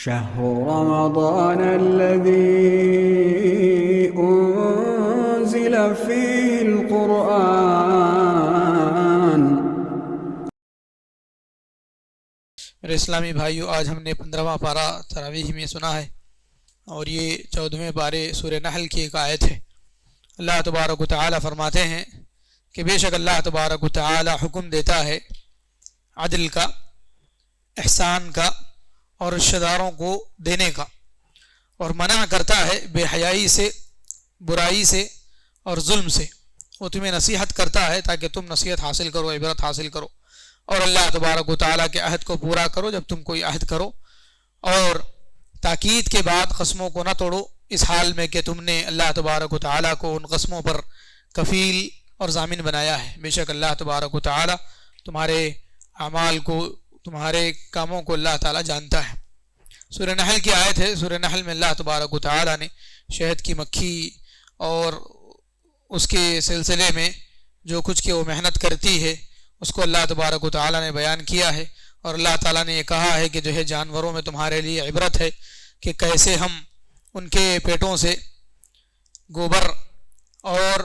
شهر رمضان الذي أنزل فيه القرآن۔ میرے اسلامی بھائیو، آج ہم نے 15واں پارہ تراویح میں سنا ہے اور یہ 14ویں پارے سورہ نحل کی ایک آیت ہے۔ اللہ تبارک و تعالی فرماتے ہیں کہ بے شک اللہ تبارک و تعالی حکم دیتا ہے عدل کا، احسان کا اور رشتہ داروں کو دینے کا، اور منع کرتا ہے بے حیائی سے، برائی سے اور ظلم سے۔ وہ تمہیں نصیحت کرتا ہے تاکہ تم نصیحت حاصل کرو، عبرت حاصل کرو، اور اللہ تبارک و تعالیٰ کے عہد کو پورا کرو جب تم کوئی عہد کرو، اور تاکید کے بعد قسموں کو نہ توڑو، اس حال میں کہ تم نے اللہ تبارک و تعالیٰ کو ان قسموں پر کفیل اور ضامن بنایا ہے۔ بے شک اللہ تبارک و تعالیٰ تمہارے اعمال کو، تمہارے کاموں کو اللہ تعالیٰ جانتا ہے۔ سورہ نحل کی آیت ہے۔ سورہ نحل میں اللہ تبارک و تعالیٰ نے شہد کی مکھی اور اس کے سلسلے میں جو کچھ کہ وہ محنت کرتی ہے اس کو اللہ تبارک و تعالیٰ نے بیان کیا ہے، اور اللہ تعالیٰ نے یہ کہا ہے کہ جو ہے جانوروں میں تمہارے لیے عبرت ہے کہ کیسے ہم ان کے پیٹوں سے گوبر اور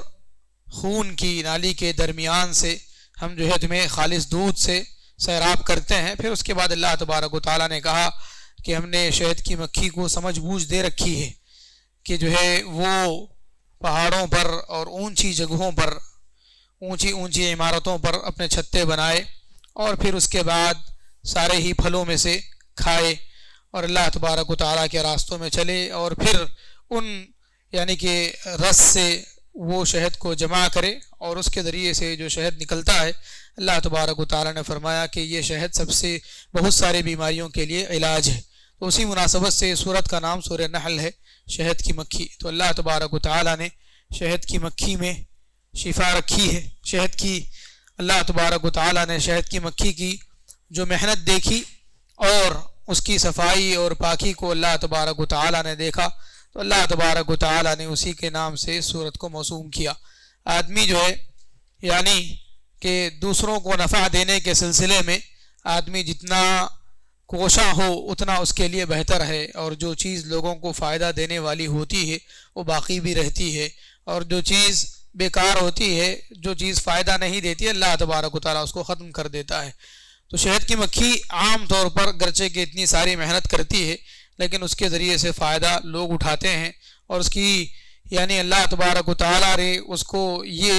خون کی نالی کے درمیان سے ہم جو ہے تمہیں خالص دودھ سے سیراب کرتے ہیں۔ پھر اس کے بعد اللہ تبارک و تعالیٰ نے کہا کہ ہم نے شہد کی مکھی کو سمجھ بوجھ دے رکھی ہے کہ جو ہے وہ پہاڑوں پر اور اونچی جگہوں پر، اونچی عمارتوں پر اپنے چھتے بنائے، اور پھر اس کے بعد سارے ہی پھلوں میں سے کھائے اور اللہ تبارک و تعالیٰ کے راستوں میں چلے، اور پھر ان یعنی کہ رس سے وہ شہد کو جمع کرے، اور اس کے ذریعے سے جو شہد نکلتا ہے اللہ تبارک و تعالیٰ نے فرمایا کہ یہ شہد سب سے بہت سارے بیماریوں کے لیے علاج ہے۔ تو اسی مناسبت سے سورت کا نام سورہ نحل ہے، شہد کی مکھی۔ تو اللہ تبارک و تعالیٰ نے شہد کی مکھی میں شفا رکھی ہے۔ شہد کی اللہ تبارک و تعالیٰ نے شہد کی مکھی کی جو محنت دیکھی اور اس کی صفائی اور پاکی کو اللہ تبارک و تعالیٰ نے دیکھا، تو اللہ تبارک و تعالیٰ نے اسی کے نام سے اس سورت کو موسوم کیا۔ آدمی جو ہے یعنی کہ دوسروں کو نفع دینے کے سلسلے میں آدمی جتنا کوشاں ہو اتنا اس کے لیے بہتر ہے، اور جو چیز لوگوں کو فائدہ دینے والی ہوتی ہے وہ باقی بھی رہتی ہے، اور جو چیز بیکار ہوتی ہے، جو چیز فائدہ نہیں دیتی، اللہ تبارک و تعالیٰ اس کو ختم کر دیتا ہے۔ تو شہد کی مکھی عام طور پر گرچہ کہ اتنی ساری محنت کرتی ہے لیکن اس کے ذریعے سے فائدہ لوگ اٹھاتے ہیں، اور اس کی یعنی اللہ تبارک و تعالیٰ نے اس کو یہ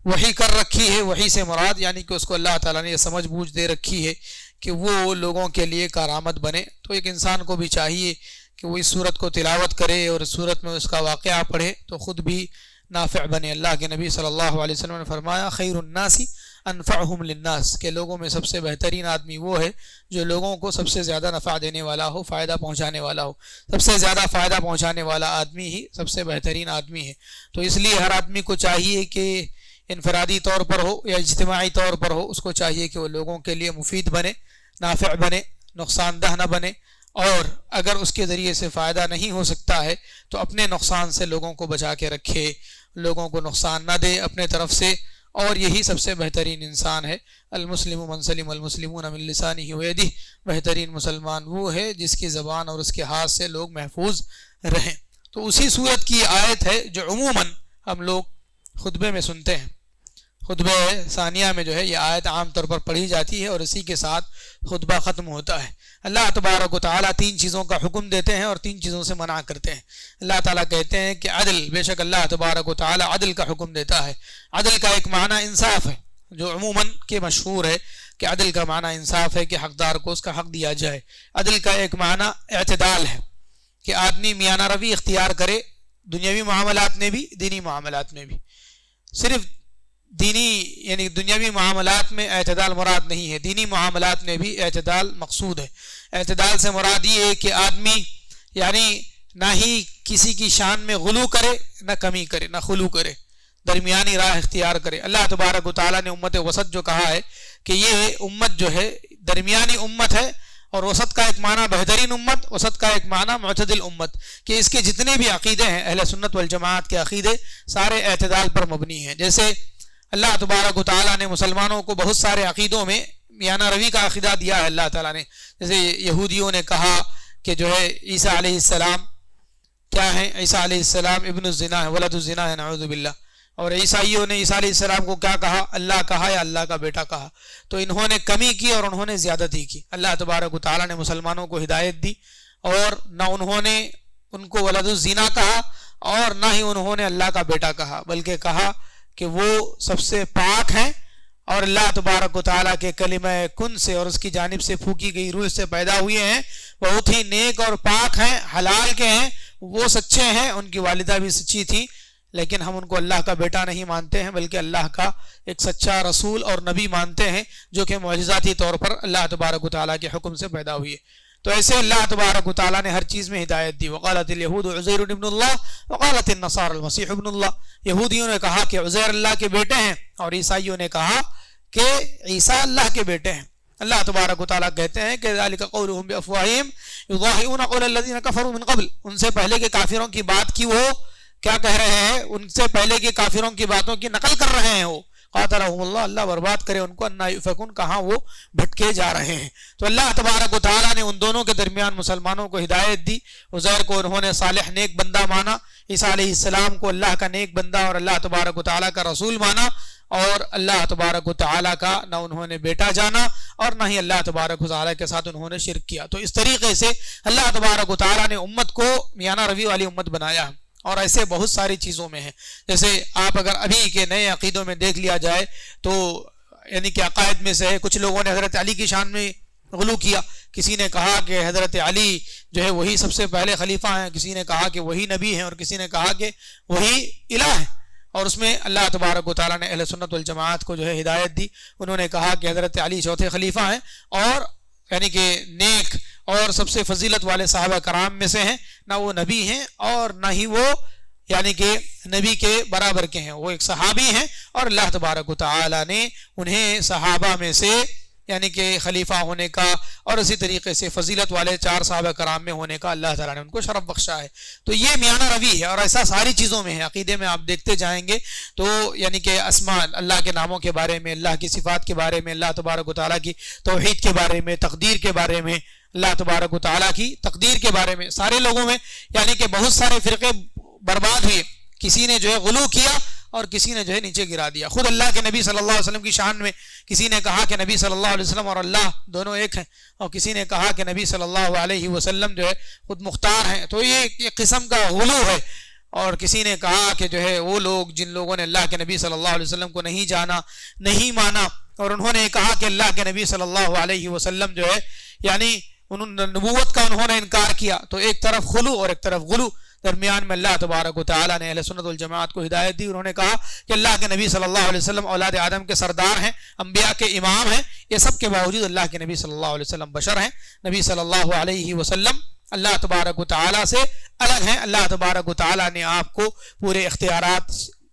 وحی کر رکھی ہے۔ وحی سے مراد یعنی کہ اس کو اللہ تعالیٰ نے یہ سمجھ بوجھ دے رکھی ہے کہ وہ لوگوں کے لیے کارآمد بنے۔ تو ایک انسان کو بھی چاہیے کہ وہ اس سورت کو تلاوت کرے اور اس سورت میں اس کا واقعہ پڑھے تو خود بھی نافع بنے۔ اللہ کے نبی صلی اللہ علیہ وسلم نے فرمایا خیر الناس انفعہم للناس، کہ لوگوں میں سب سے بہترین آدمی وہ ہے جو لوگوں کو سب سے زیادہ نفع دینے والا ہو، فائدہ پہنچانے والا ہو۔ سب سے زیادہ فائدہ پہنچانے والا آدمی ہی سب سے بہترین آدمی ہے۔ تو اس لیے ہر آدمی کو چاہیے کہ انفرادی طور پر ہو یا اجتماعی طور پر ہو، اس کو چاہیے کہ وہ لوگوں کے لیے مفید بنے، نافع بنے، نقصان دہ نہ بنے، اور اگر اس کے ذریعے سے فائدہ نہیں ہو سکتا ہے تو اپنے نقصان سے لوگوں کو بچا کے رکھے، لوگوں کو نقصان نہ دے اپنے طرف سے، اور یہی سب سے بہترین انسان ہے۔ المسلم من سلم المسلمون من لسانہ ویدہ، بہترین مسلمان وہ ہے جس کی زبان اور اس کے ہاتھ سے لوگ محفوظ رہیں۔ تو اسی صورت کی آیت ہے جو عموماً ہم لوگ خطبے میں سنتے ہیں۔ خطبہ ثانیہ میں جو ہے یہ آیت عام طور پر پڑھی جاتی ہے اور اسی کے ساتھ خطبہ ختم ہوتا ہے۔ اللہ تبارک و تعالیٰ 3 چیزوں کا حکم دیتے ہیں اور 3 چیزوں سے منع کرتے ہیں۔ اللہ تعالیٰ کہتے ہیں کہ عدل، بے شک اللہ تبارک و تعالیٰ عدل کا حکم دیتا ہے۔ عدل کا ایک معنی انصاف ہے، جو عموماً کہ مشہور ہے کہ عدل کا معنی انصاف ہے کہ حقدار کو اس کا حق دیا جائے۔ عدل کا ایک معنی اعتدال ہے کہ آدمی میانہ روی اختیار کرے، دنیاوی معاملات میں بھی، دینی معاملات میں بھی۔ صرف دینی یعنی دنیاوی معاملات میں اعتدال مراد نہیں ہے، دینی معاملات میں بھی اعتدال مقصود ہے۔ اعتدال سے مراد یہ ہے کہ آدمی یعنی نہ ہی کسی کی شان میں غلو کرے، نہ کمی کرے، نہ خلو کرے، درمیانی راہ اختیار کرے۔ اللہ تبارک و تعالیٰ نے امت وسط جو کہا ہے کہ یہ امت جو ہے درمیانی امت ہے، اور وسط کا ایک معنی بہترین امت، وسط کا ایک معنی معتدل امت، کہ اس کے جتنے بھی عقیدے ہیں اہل سنت والجماعت کے عقیدے سارے اعتدال پر مبنی ہیں۔ جیسے اللہ تبارک و تعالیٰ نے مسلمانوں کو بہت سارے عقیدوں میں میانہ روی کا عقیدہ دیا ہے اللہ تعالیٰ نے۔ جیسے یہودیوں نے کہا کہ جو ہے عیسیٰ علیہ السلام کیا ہیں؟ عیسیٰ علیہ السلام ابن الزنا ہے، ولد الزنا ہے، نعوذ باللہ. اور عیسائیوں نے عیسیٰ علیہ السلام کو کیا کہا؟ اللہ کہا یا اللہ کا بیٹا کہا. تو انہوں نے کمی کی اور انہوں نے زیادتی کی. اللہ تبارک و تعالیٰ نے مسلمانوں کو ہدایت دی اور نہ انہوں نے ان کو ولد الزنا کہا اور نہ ہی انہوں نے اللہ کا بیٹا کہا، بلکہ کہا کہ وہ سب سے پاک ہیں اور اللہ تبارک و تعالیٰ کے کلمہ کن سے اور اس کی جانب سے پھونکی گئی روح سے پیدا ہوئے ہیں، بہت ہی نیک اور پاک ہیں، حلال کے ہیں، وہ سچے ہیں. ان کی والدہ بھی سچی تھی، لیکن ہم ان کو اللہ کا بیٹا نہیں مانتے ہیں بلکہ اللہ کا ایک سچا رسول اور نبی مانتے ہیں جو کہ معجزاتی طور پر اللہ تبارک و تعالیٰ کے حکم سے پیدا ہوئی ہے. تو ایسے اللہ تبارک و تعالیٰ نے ہر چیز میں ہدایت دی. وقالت الیہود عزیر ابن اللہ وقالت النصارى المسیح ابن اللہ. یہودیوں نے کہا کہ عزیر اللہ کے بیٹے ہیں اور عیسائیوں نے کہا کہ عیسیٰ اللہ کے بیٹے ہیں. اللہ تبارک و تعالیٰ کہتے ہیں کہ ذالک قولہم بافواہہم یضاہئون قول الذین کفروا من قبل. ان سے پہلے کے کافروں کی بات کی وہ کیا کہہ رہے ہیں؟ ان سے پہلے کے کافروں کی باتوں کی نقل کر رہے ہیں. وہ قاتلہم اللہ، اللہ برباد کرے ان کو، انا یؤفکون، کہاں وہ بھٹکے جا رہے ہیں. تو اللہ تبارک و تعالیٰ نے ان دونوں کے درمیان مسلمانوں کو ہدایت دی. عزیر کو انہوں نے صالح نیک بندہ مانا، عیسیٰ علیہ السلام کو اللہ کا نیک بندہ اور اللہ تبارک و تعالیٰ کا رسول مانا، اور اللہ تبارک و تعالیٰ کا نہ انہوں نے بیٹا جانا اور نہ ہی اللہ تبارک و تعالیٰ کے ساتھ انہوں نے شرک کیا. تو اس طریقے سے اللہ تبارک و تعالیٰ نے امت کو میانہ روی والی امت بنایا. اور ایسے بہت ساری چیزوں میں ہیں، جیسے آپ اگر ابھی کے نئے عقیدوں میں دیکھ لیا جائے تو یعنی کہ عقائد میں سے ہے کچھ لوگوں نے حضرت علی کی شان میں غلو کیا. کسی نے کہا کہ حضرت علی جو ہے وہی سب سے پہلے خلیفہ ہیں، کسی نے کہا کہ وہی نبی ہیں، اور کسی نے کہا کہ وہی الہ ہیں. اور اس میں اللہ تبارک و تعالیٰ نے اہل سنت والجماعت کو جو ہے ہدایت دی. انہوں نے کہا کہ حضرت علی چوتھے خلیفہ ہیں اور یعنی کہ نیک اور سب سے فضیلت والے صحابہ کرام میں سے ہیں، نہ وہ نبی ہیں اور نہ ہی وہ یعنی کہ نبی کے برابر کے ہیں، وہ ایک صحابی ہیں اور اللہ تبارک و تعالیٰ نے انہیں صحابہ میں سے یعنی کہ خلیفہ ہونے کا اور اسی طریقے سے فضیلت والے 4 صحابہ کرام میں ہونے کا اللہ تعالیٰ نے ان کو شرف بخشا ہے. تو یہ میانہ روی ہے اور ایسا ساری چیزوں میں ہے. عقیدے میں آپ دیکھتے جائیں گے تو یعنی کہ اسماء اللہ کے ناموں کے بارے میں، اللہ کی صفات کے بارے میں، اللہ تبارک و تعالیٰ کی توحید کے بارے میں، تقدیر کے بارے میں، اللہ تبارک و تعالیٰ کی تقدیر کے بارے میں، سارے لوگوں میں یعنی کہ بہت سارے فرقے برباد ہوئے. کسی نے جو ہے غلو کیا اور کسی نے جو ہے نیچے گرا دیا. خود اللہ کے نبی صلی اللہ علیہ وسلم کی شان میں کسی نے کہا کہ نبی صلی اللہ علیہ وسلم اور اللہ دونوں ایک ہیں، اور کسی نے کہا کہ نبی صلی اللہ علیہ وسلم جو ہے خود مختار ہیں. تو یہ ایک قسم کا غلو ہے. اور کسی نے کہا کہ جو ہے وہ لوگ جن لوگوں نے اللہ کے نبی صلی اللہ علیہ وسلم کو نہیں جانا، نہیں مانا، اور انہوں نے کہا کہ اللہ کے نبی صلی اللہ علیہ وسلم جو ہے یعنی نبوت کا انہوں نے انکار کیا. تو ایک طرف خلو اور ایک طرف غلو. درمیان میں اللہ تبارک و تعالیٰ نے اہل سنت والجماعت کو ہدایت دی. انہوں نے کہا کہ اللہ کے نبی صلی اللہ علیہ وسلم اولاد آدم کے سردار ہیں، انبیاء کے امام ہیں. یہ سب کے باوجود اللہ کے نبی صلی اللہ علیہ وسلم بشر ہیں. نبی صلی اللہ علیہ وسلم اللہ تبارک و تعالیٰ سے الگ ہیں. اللہ تبارک و تعالیٰ نے آپ کو پورے اختیارات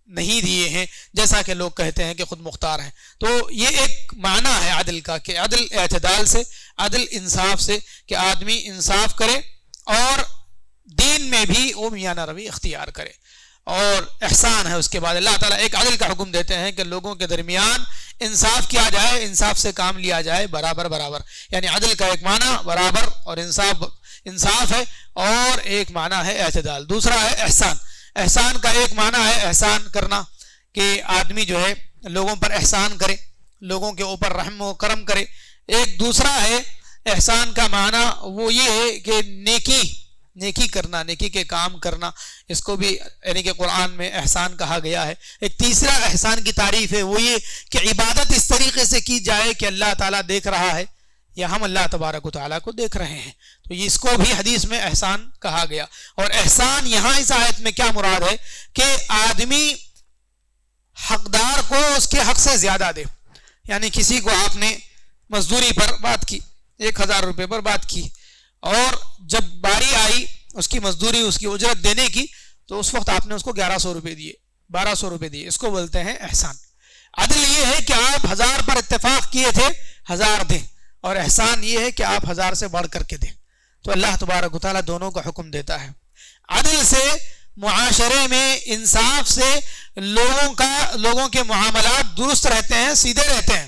نہیں دیے ہیں جیسا کہ لوگ کہتے ہیں کہ خود مختار ہیں. تو یہ ایک معنی ہے عدل کا کہ عدل اعتدال سے، عدل انصاف سے، کہ آدمی انصاف کرے اور دین میں بھی وہ میانہ روی اختیار کرے. اور احسان ہے اس کے بعد اللہ تعالیٰ ایک عدل کا حکم دیتے ہیں کہ لوگوں کے درمیان انصاف کیا جائے، انصاف سے کام لیا جائے، برابر برابر. یعنی عدل کا ایک معنی برابر اور انصاف ہے، اور ایک معنی ہے اعتدال. دوسرا ہے احسان. احسان کا ایک معنی ہے احسان کرنا، کہ آدمی جو ہے لوگوں پر احسان کرے، لوگوں کے اوپر رحم و کرم کرے. ایک دوسرا ہے احسان کا معنی وہ یہ ہے کہ نیکی کرنا، نیکی کے کام کرنا. اس کو بھی یعنی کہ قرآن میں احسان کہا گیا ہے. ایک تیسرا احسان کی تعریف ہے وہ یہ کہ عبادت اس طریقے سے کی جائے کہ اللہ تعالیٰ دیکھ رہا ہے یا ہم اللہ تبارک و تعالیٰ کو دیکھ رہے ہیں. تو اس کو بھی حدیث میں احسان کہا گیا. اور احسان یہاں اس آیت میں کیا مراد ہے کہ آدمی حقدار کو اس کے حق سے زیادہ دے. یعنی کسی کو آپ نے مزدوری پر بات کی، 1000 روپے پر بات کی، اور جب باری آئی اس کی مزدوری، اس کی اجرت دینے کی، تو اس وقت آپ نے اس کو 1100 روپے دیے، 1200 روپے دیے. اس کو بولتے ہیں احسان. عدل یہ ہے کہ آپ 1000 پر اتفاق کیے تھے، 1000 دیں، اور احسان یہ ہے کہ آپ 1000 سے بڑھ کر کے دیں. تو اللہ تبارک و تعالیٰ دونوں کا حکم دیتا ہے. عدل سے معاشرے میں، انصاف سے لوگوں کے معاملات درست رہتے ہیں، سیدھے رہتے ہیں.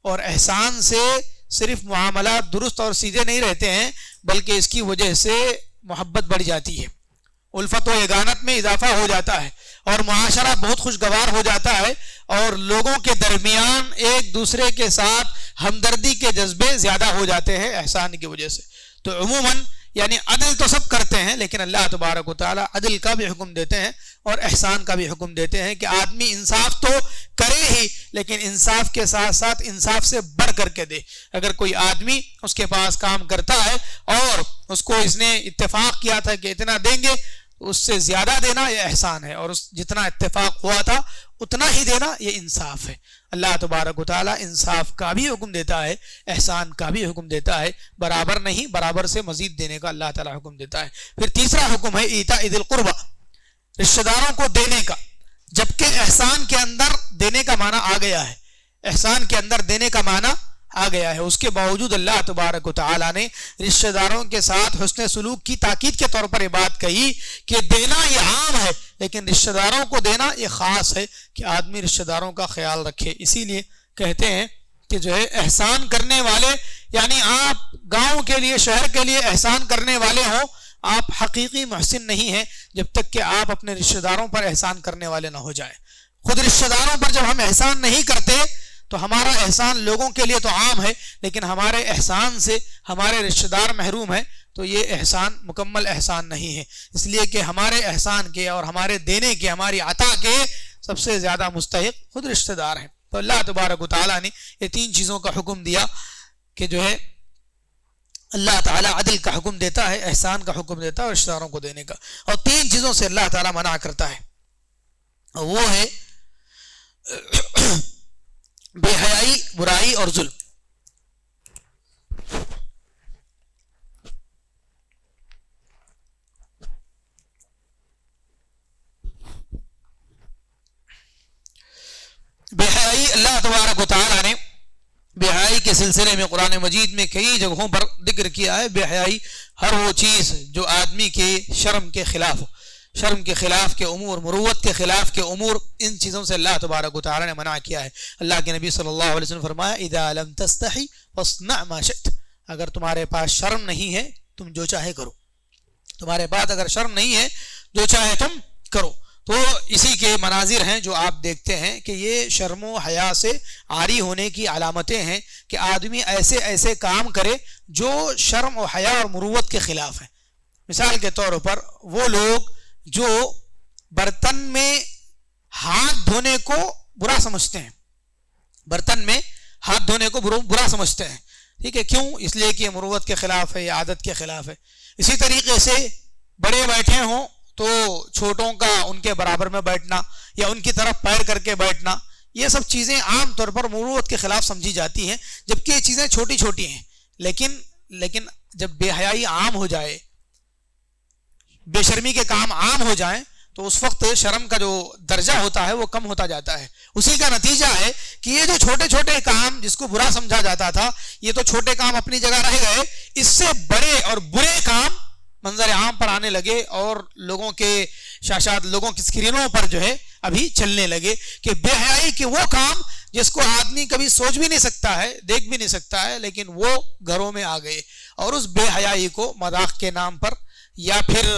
اور احسان سے صرف معاملات درست اور سیدھے نہیں رہتے ہیں بلکہ اس کی وجہ سے محبت بڑھ جاتی ہے، الفت و یگانت میں اضافہ ہو جاتا ہے اور معاشرہ بہت خوشگوار ہو جاتا ہے اور لوگوں کے درمیان ایک دوسرے کے ساتھ ہمدردی کے جذبے زیادہ ہو جاتے ہیں احسان کی وجہ سے۔ تو عموماً یعنی عدل تو سب کرتے ہیں لیکن اللہ تبارک و تعالی عدل کا بھی حکم دیتے ہیں اور احسان کا بھی حکم دیتے ہیں کہ آدمی انصاف تو کرے ہی لیکن انصاف کے ساتھ ساتھ انصاف سے بڑھ کر کے دے۔ اگر کوئی آدمی اس کے پاس کام کرتا ہے اور اس کو اس نے اتفاق کیا تھا کہ اتنا دیں گے، اس سے زیادہ دینا یہ احسان ہے، اور جتنا اتفاق ہوا تھا اتنا ہی دینا یہ انصاف ہے۔ اللہ تبارک و تعالی انصاف کا بھی حکم دیتا ہے، احسان کا بھی حکم دیتا ہے، برابر نہیں برابر سے مزید دینے کا اللہ تعالی حکم دیتا ہے۔ پھر تیسرا حکم ہے ایتاء ذی القربہ، رشتہ داروں کو دینے کا، جبکہ احسان کے اندر دینے کا معنی آ گیا ہے، احسان کے اندر دینے کا معنی آ گیا ہے، اس کے باوجود اللہ تبارک و تعالی نے رشتہ داروں کے ساتھ حسن سلوک کی تاکید کے طور پر یہ بات کہی کہ دینا یہ عام ہے لیکن رشتہ داروں کو دینا یہ خاص ہے کہ آدمی رشتہ داروں کا خیال رکھے۔ اسی لیے کہتے ہیں کہ جو ہے احسان کرنے والے، یعنی آپ گاؤں کے لیے شہر کے لیے احسان کرنے والے ہوں، آپ حقیقی محسن نہیں ہیں جب تک کہ آپ اپنے رشتہ داروں پر احسان کرنے والے نہ ہو جائیں۔ خود رشتہ داروں پر جب ہم احسان نہیں کرتے تو ہمارا احسان لوگوں کے لیے تو عام ہے لیکن ہمارے احسان سے ہمارے رشتہ دار محروم ہیں تو یہ احسان مکمل احسان نہیں ہے۔ اس لیے کہ ہمارے احسان کے اور ہمارے دینے کے، ہماری عطا کے سب سے زیادہ مستحق خود رشتہ دار ہیں۔ تو اللہ تبارک و تعالیٰ نے یہ تین چیزوں کا حکم دیا کہ جو ہے اللہ تعالیٰ عدل کا حکم دیتا ہے، احسان کا حکم دیتا ہے اور رشتہ داروں کو دینے کا، اور تین چیزوں سے اللہ تعالیٰ منع کرتا ہے، اور وہ ہے بے حیائی، برائی اور ظلم۔ بے حیائی اللہ تبارک و تعالیٰ نے بے حیائی کے سلسلے میں قرآن مجید میں کئی جگہوں پر ذکر کیا ہے۔ بے حیائی ہر وہ چیز جو آدمی کے شرم کے خلاف ہو، شرم کے خلاف کے امور، مروت کے خلاف کے امور، ان چیزوں سے اللہ تبارک و تعالی نے منع کیا ہے۔ اللہ کے نبی صلی اللہ علیہ وسلم فرمایا اذا لم تستحی فاصنع ما شئت، اگر تمہارے پاس شرم نہیں ہے تم جو چاہے کرو، تمہارے پاس اگر شرم نہیں ہے جو چاہے تم کرو۔ تو اسی کے مناظر ہیں جو آپ دیکھتے ہیں کہ یہ شرم و حیا سے عاری ہونے کی علامتیں ہیں کہ آدمی ایسے ایسے کام کرے جو شرم و حیا اور مروت کے خلاف ہیں۔ مثال کے طور پر وہ لوگ جو برتن میں ہاتھ دھونے کو برا سمجھتے ہیں، برتن میں ہاتھ دھونے کو برا سمجھتے ہیں، ٹھیک ہے، کیوں؟ اس لیے کہ یہ مروت کے خلاف ہے، یہ عادت کے خلاف ہے۔ اسی طریقے سے بڑے بیٹھے ہوں تو چھوٹوں کا ان کے برابر میں بیٹھنا یا ان کی طرف پیر کر کے بیٹھنا، یہ سب چیزیں عام طور پر مروت کے خلاف سمجھی جاتی ہیں، جبکہ یہ چیزیں چھوٹی چھوٹی ہیں، لیکن جب بے حیائی عام ہو جائے، بے شرمی کے کام عام ہو جائیں تو اس وقت شرم کا جو درجہ ہوتا ہے وہ کم ہوتا جاتا ہے۔ اسی کا نتیجہ ہے کہ یہ جو چھوٹے چھوٹے کام جس کو برا سمجھا جاتا تھا، یہ تو چھوٹے کام اپنی جگہ رہ گئے، اس سے بڑے اور برے کام منظر عام پر آنے لگے اور لوگوں کے شاشات، لوگوں کی اسکرینوں پر جو ہے ابھی چلنے لگے کہ بے حیائی کے وہ کام جس کو آدمی کبھی سوچ بھی نہیں سکتا ہے، دیکھ بھی نہیں سکتا ہے، لیکن وہ گھروں میں آ گئے، اور اس بے حیائی کو مذاق کے نام پر یا پھر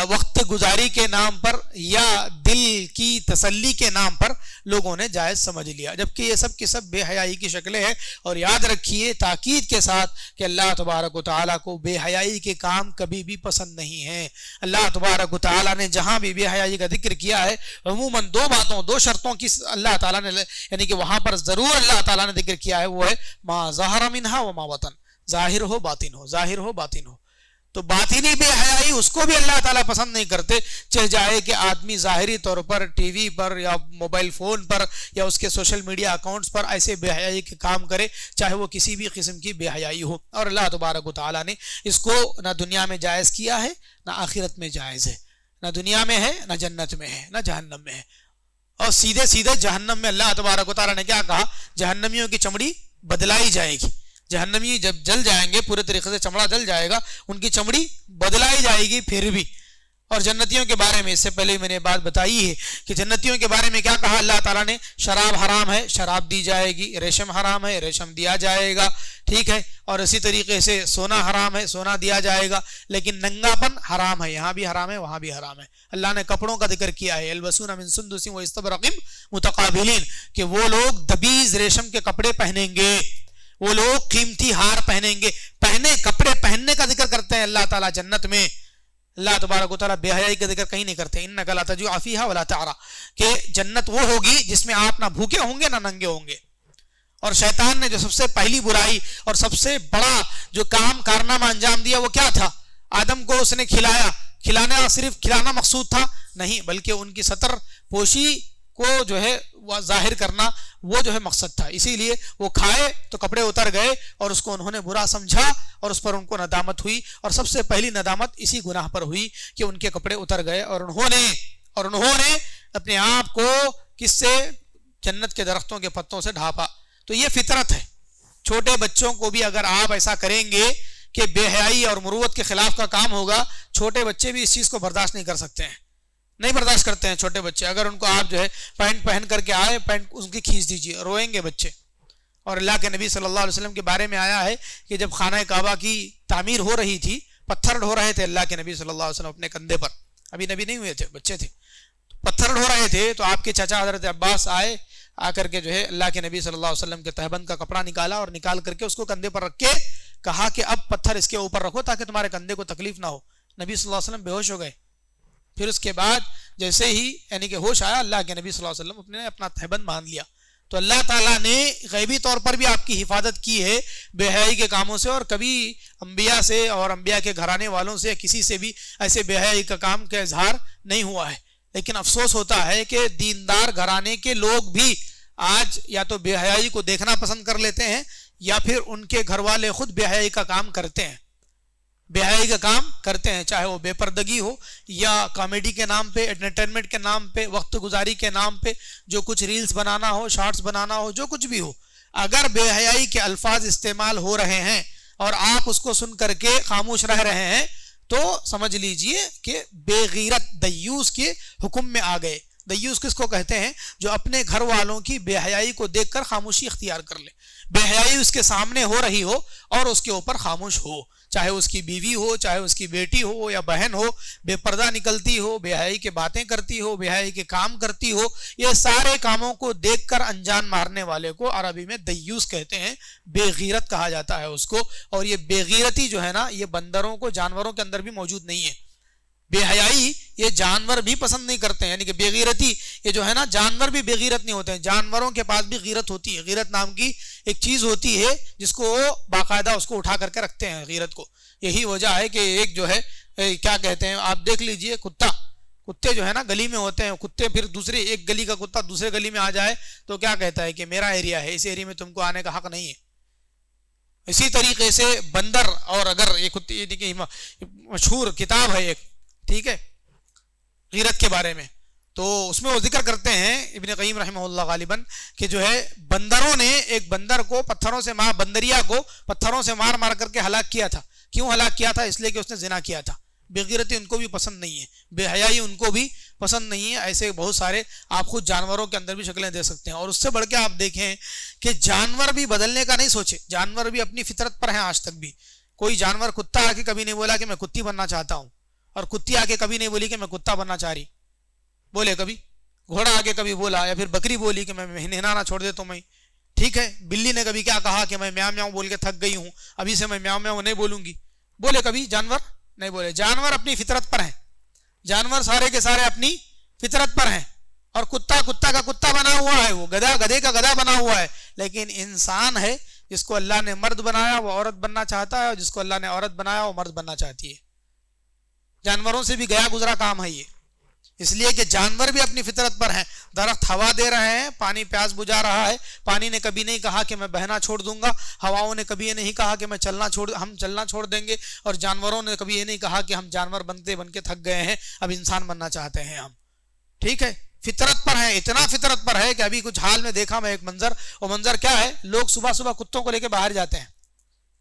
وقت گزاری کے نام پر یا دل کی تسلی کے نام پر لوگوں نے جائز سمجھ لیا، جبکہ یہ سب کی سب بے حیائی کی شکلیں ہیں۔ اور یاد رکھیے تاکید کے ساتھ کہ اللہ تبارک و تعالیٰ کو بے حیائی کے کام کبھی بھی پسند نہیں ہیں۔ اللہ تبارک و تعالیٰ نے جہاں بھی بے حیائی کا ذکر کیا ہے عموماً دو شرطوں کی اللہ تعالیٰ نے، یعنی کہ وہاں پر ضرور اللہ تعالیٰ نے ذکر کیا ہے، وہ ہے ما ظہر منہا وما بطن، ظاہر ہو باطن ہو، ظاہر ہو باطن ہو۔ تو باطنی بے حیائی اس کو بھی اللہ تعالیٰ پسند نہیں کرتے، چاہے جائے کہ آدمی ظاہری طور پر ٹی وی پر یا موبائل فون پر یا اس کے سوشل میڈیا اکاؤنٹس پر ایسے بے حیائی کے کام کرے، چاہے وہ کسی بھی قسم کی بے حیائی ہو۔ اور اللہ تبارک و تعالیٰ نے اس کو نہ دنیا میں جائز کیا ہے نہ آخرت میں جائز ہے، نہ دنیا میں ہے نہ جنت میں ہے نہ جہنم میں ہے۔ اور سیدھے جہنم میں اللہ تبارک و تعالیٰ نے کیا کہا؟ جہنمیوں کی چمڑی بدلائی جائے گی، جہنمی جب جل جائیں گے، پورے طریقے سے چمڑا جل جائے گا، ان کی چمڑی بدلائی جائے گی پھر بھی، اور جنتیوں کے بارے میں اس سے پہلے میں نے بات بتائی ہے کہ جنتیوں کے بارے میں کیا کہا اللہ تعالیٰ نے، شراب حرام ہے، شراب دی جائے گی، ریشم حرام ہے، ریشم دیا جائے گا، ٹھیک ہے، اور اسی طریقے سے سونا حرام ہے، سونا دیا جائے گا، لیکن ننگا پن حرام ہے، یہاں بھی حرام ہے وہاں بھی حرام ہے۔ اللہ نے کپڑوں کا ذکر کیا ہے، یلبسون من سندس و استبرق متقابلین، کہ وہ لوگ دبیز ریشم کے کپڑے پہنیں گے، وہ لوگ قیمتی ہار پہنیں گے، پہنے کپڑے پہننے کا ذکر کرتے ہیں اللہ تعالیٰ جنت میں۔ اللہ تبارک و تعالیٰ بے حیائی کا ذکر کہیں نہیں کرتے، انک لا تجوع فیہا ولا تعری، کہ جنت وہ ہوگی جس میں آپ نہ بھوکے ہوں گے نہ ننگے ہوں گے۔ اور شیطان نے جو سب سے پہلی برائی اور سب سے بڑا جو کام کارنامہ انجام دیا وہ کیا تھا؟ آدم کو اس نے کھلایا، کھلانا صرف کھلانا مقصود تھا نہیں، بلکہ ان کی ستر پوشی کو جو ہے وہ ظاہر کرنا وہ جو ہے مقصد تھا، اسی لیے وہ کھائے تو کپڑے اتر گئے اور اس کو انہوں نے برا سمجھا اور اس پر ان کو ندامت ہوئی، اور سب سے پہلی ندامت اسی گناہ پر ہوئی کہ ان کے کپڑے اتر گئے اور انہوں نے اپنے آپ کو کس سے؟ جنت کے درختوں کے پتوں سے ڈھانپا۔ تو یہ فطرت ہے، چھوٹے بچوں کو بھی اگر آپ ایسا کریں گے کہ بے حیائی اور مروت کے خلاف کا کام ہوگا، چھوٹے بچے بھی اس چیز کو برداشت نہیں کر سکتے ہیں، نہیں برداشت کرتے ہیں چھوٹے بچے۔ اگر ان کو آپ جو ہے پینٹ پہن کر کے آئے، پینٹ ان کی کھینچ دیجیے، روئیں گے بچے۔ اور اللہ کے نبی صلی اللہ علیہ وسلم کے بارے میں آیا ہے کہ جب خانہ کعبہ کی تعمیر ہو رہی تھی، پتھر ڈھو رہے تھے اللہ کے نبی صلی اللہ علیہ وسلم اپنے کندھے پر، ابھی نبی نہیں ہوئے تھے، بچے تھے، پتھر ڈھو رہے تھے، تو آپ کے چچا حضرت عباس آئے، آ کر کے جو ہے اللہ کے نبی صلی اللہ علیہ وسلم کے تہبند کا کپڑا نکالا اور نکال کر کے اس کو کندھے پر رکھ کے کہا کہ اب پتھر اس کے اوپر رکھو تاکہ تمہارے کندھے کو تکلیف نہ ہو۔ نبی صلی اللہ علیہ وسلم بے ہوش ہو گئے۔ پھر اس کے بعد جیسے ہی یعنی کہ ہوش آیا، اللہ کے نبی صلی اللہ علیہ وسلم نے اپنا تہبند باندھ لیا۔ تو اللہ تعالیٰ نے غیبی طور پر بھی آپ کی حفاظت کی ہے بے حیائی کے کاموں سے، اور کبھی انبیاء سے اور انبیاء کے گھرانے والوں سے کسی سے بھی ایسے بے حیائی کا کام کا اظہار نہیں ہوا ہے۔ لیکن افسوس ہوتا ہے کہ دیندار گھرانے کے لوگ بھی آج یا تو بے حیائی کو دیکھنا پسند کر لیتے ہیں، یا پھر ان کے گھر والے خود بے حیائی کا کام کرتے ہیں، بے حیائی کا کام کرتے ہیں، چاہے وہ بے پردگی ہو یا کامیڈی کے نام پہ، انٹرٹینمنٹ کے نام پہ، وقت گزاری کے نام پہ جو کچھ ریلز بنانا ہو، شارٹس بنانا ہو، جو کچھ بھی ہو، اگر بے حیائی کے الفاظ استعمال ہو رہے ہیں اور آپ اس کو سن کر کے خاموش رہ رہے ہیں تو سمجھ لیجئے کہ بے غیرت دیوس کے حکم میں آ گئے۔ دیوس کس کو کہتے ہیں؟ جو اپنے گھر والوں کی بے حیائی کو دیکھ کر خاموشی اختیار کر لے، بے حیائی اس کے سامنے ہو رہی ہو اور اس کے اوپر خاموش ہو، چاہے اس کی بیوی ہو، چاہے اس کی بیٹی ہو یا بہن ہو، بے پردہ نکلتی ہو، بے حیائی کے باتیں کرتی ہو، بے حیائی کے کام کرتی ہو، یہ سارے کاموں کو دیکھ کر انجان مارنے والے کو عربی میں دیوس کہتے ہیں، بے غیرت کہا جاتا ہے اس کو۔ اور یہ بے غیرتی جو ہے نا، یہ بندروں کو، جانوروں کے اندر بھی موجود نہیں ہے۔ بے حیائی یہ جانور بھی پسند نہیں کرتے ہیں، یعنی کہ بے غیرتی یہ جو ہے نا، جانور بھی بے غیرت نہیں ہوتے ہیں، جانوروں کے پاس بھی غیرت ہوتی ہے۔ غیرت نام کی ایک چیز ہوتی ہے جس کو باقاعدہ اس کو اٹھا کر کے رکھتے ہیں غیرت کو۔ یہی وجہ ہے کہ ایک جو ہے کیا کہتے ہیں، آپ دیکھ لیجئے، کتے جو ہے نا گلی میں ہوتے ہیں، کتے پھر دوسرے ایک گلی کا کتا دوسرے گلی میں آ جائے تو کیا کہتا ہے کہ میرا ایریا ہے، اس ایریا میں تم کو آنے کا حق نہیں ہے۔ اسی طریقے سے بندر، اور اگر یہ مشہور کتاب ہے ایک، ٹھیک ہے، غیرت کے بارے میں، تو اس میں وہ ذکر کرتے ہیں ابن قیم رحمہ اللہ غالباً کہ جو ہے بندروں نے ایک بندر کو بندریا کو پتھروں سے مار مار کر کے ہلاک کیا تھا۔ کیوں ہلاک کیا تھا؟ اس لیے کہ اس نے زنا کیا تھا۔ بے غیرتی ان کو بھی پسند نہیں ہے، بے حیائی ان کو بھی پسند نہیں ہے۔ ایسے بہت سارے آپ خود جانوروں کے اندر بھی شکلیں دیکھ سکتے ہیں۔ اور اس سے بڑھ کے آپ دیکھیں کہ جانور بھی بدلنے کا نہیں سوچے، جانور بھی اپنی فطرت پر ہیں آج تک بھی۔ کوئی جانور کتا آ کے کبھی نہیں بولا کہ میں کتی بننا چاہتا ہوں، اور کتی آ کے کبھی نہیں بولی کہ میں کتا بننا چاہ رہی، بولے کبھی؟ گھوڑا آ کے کبھی بولا، یا پھر بکری بولی کہ میں نہلانا چھوڑ دیتا ہوں میں، ٹھیک ہے؟ بلی نے کبھی کیا کہا کہ میں میاں میاں بول کے تھک گئی ہوں، ابھی سے میں میاں میاں نہیں بولوں گی، بولے کبھی جانور؟ نہیں بولے۔ جانور اپنی فطرت پر ہیں، جانور سارے کے سارے اپنی فطرت پر ہیں۔ اور کتا کا کتا بنا ہوا ہے، وہ گدھا گدھے کا گدھا بنا ہوا ہے، لیکن انسان ہے جس کو اللہ نے مرد بنایا وہ عورت بننا چاہتا ہے، اور جس کو اللہ نے عورت بنایا وہ مرد بننا چاہتی ہے۔ جانوروں سے بھی گیا گزرا کام ہے یہ، اس لیے کہ جانور بھی اپنی فطرت پر ہیں۔ درخت ہوا دے رہے ہیں، پانی پیاس بجھا رہا ہے، پانی نے کبھی نہیں کہا کہ میں بہنا چھوڑ دوں گا، ہواؤں نے کبھی یہ نہیں کہا کہ ہم چلنا چھوڑ دیں گے، اور جانوروں نے کبھی یہ نہیں کہا کہ ہم جانور بن کے تھک گئے ہیں، اب انسان بننا چاہتے ہیں ہم، ٹھیک ہے؟ فطرت پر ہے، اتنا فطرت پر ہے کہ ابھی کچھ حال میں دیکھا میں ایک منظر، وہ منظر کیا ہے، لوگ صبح صبح کتوں کو لے کے باہر جاتے ہیں۔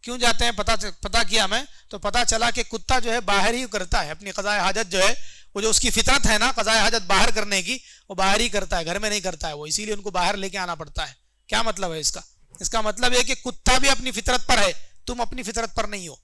کیوں جاتے ہیں؟ پتا کیا میں تو پتا چلا کہ کتا جو ہے باہر ہی کرتا ہے، اپنی قضاء حاجت جو ہے وہ جو اس کی فطرت ہے نا قضاء حاجت باہر کرنے کی، وہ باہر ہی کرتا ہے، گھر میں نہیں کرتا ہے وہ، اسی لیے ان کو باہر لے کے آنا پڑتا ہے۔ کیا مطلب ہے اس کا؟ اس کا مطلب ہے کہ کتا بھی اپنی فطرت پر ہے، تم اپنی فطرت پر نہیں ہو۔